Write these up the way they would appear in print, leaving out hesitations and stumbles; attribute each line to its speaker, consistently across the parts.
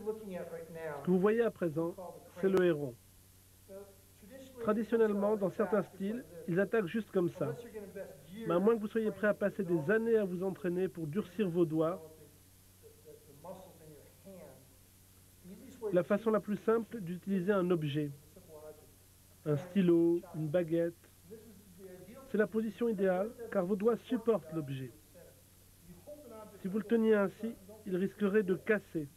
Speaker 1: Ce que vous voyez à présent, c'est le héron. Traditionnellement, dans certains styles, ils attaquent juste comme ça. Mais à moins que vous soyez prêt à passer des années à vous entraîner pour durcir vos doigts, la façon la plus simple est d'utiliser un objet, un stylo, une baguette. C'est la position idéale car vos doigts supportent l'objet. Si vous le teniez ainsi, il risquerait de casser.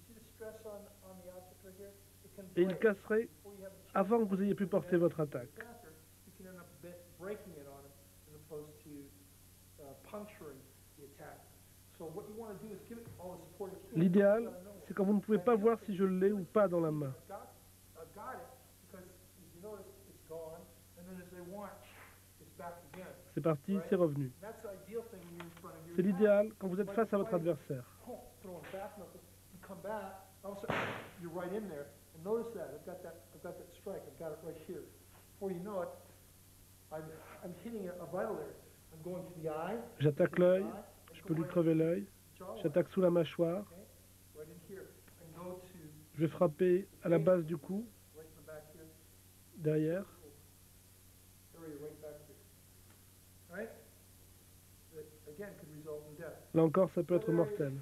Speaker 1: Et il casserait avant que vous ayez pu porter votre attaque. L'idéal, c'est quand vous ne pouvez pas voir si je l'ai ou pas dans la main. C'est parti, c'est revenu. C'est l'idéal quand vous êtes face à votre adversaire. J'attaque l'œil, je peux lui crever l'œil. J'attaque sous la mâchoire. Je vais frapper à la base du cou, derrière. Là encore, ça peut être mortel.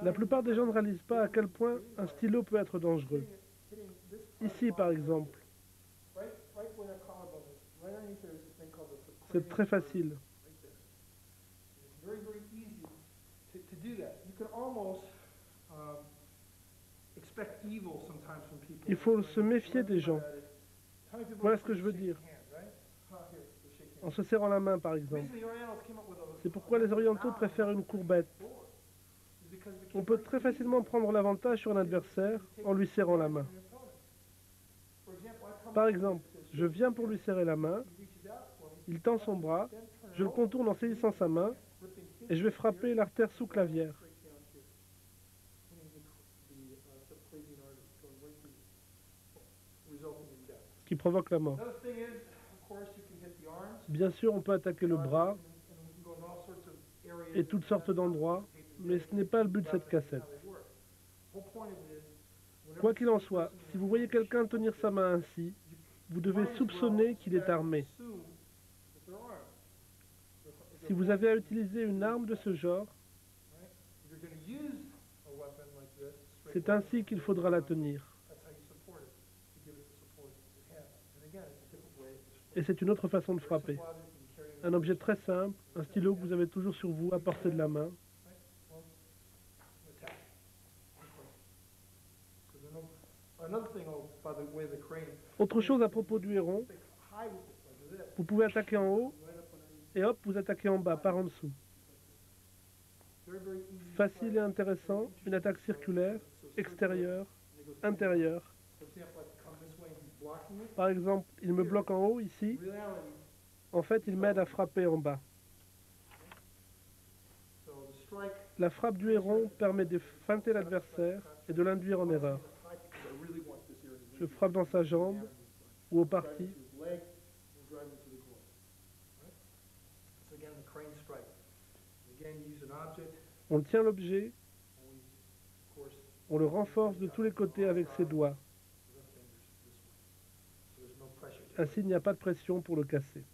Speaker 1: La plupart des gens ne réalisent pas à quel point un stylo peut être dangereux. Ici, par exemple, c'est très facile. Il faut se méfier des gens. Voilà ce que je veux dire. En se serrant la main, par exemple. C'est pourquoi les orientaux préfèrent une courbette. On peut très facilement prendre l'avantage sur un adversaire en lui serrant la main. Par exemple, je viens pour lui serrer la main, il tend son bras, je le contourne en saisissant sa main et je vais frapper l'artère sous-clavière. Ce qui provoque la mort. Bien sûr, on peut attaquer le bras et toutes sortes d'endroits, mais ce n'est pas le but de cette cassette. Quoi qu'il en soit, si vous voyez quelqu'un tenir sa main ainsi, vous devez soupçonner qu'il est armé. Si vous avez à utiliser une arme de ce genre, c'est ainsi qu'il faudra la tenir. Et c'est une autre façon de frapper. Un objet très simple, un stylo que vous avez toujours sur vous à portée de la main. Autre chose à propos du héron, vous pouvez attaquer en haut et hop, vous attaquez en bas, par en dessous. Facile et intéressant, une attaque circulaire, extérieure, intérieure. Par exemple, il me bloque en haut, ici. En fait, il m'aide à frapper en bas. La frappe du héron permet de feinter l'adversaire et de l'induire en erreur. Je frappe dans sa jambe ou au parti. On tient l'objet, on le renforce de tous les côtés avec ses doigts. Ainsi, il n'y a pas de pression pour le casser.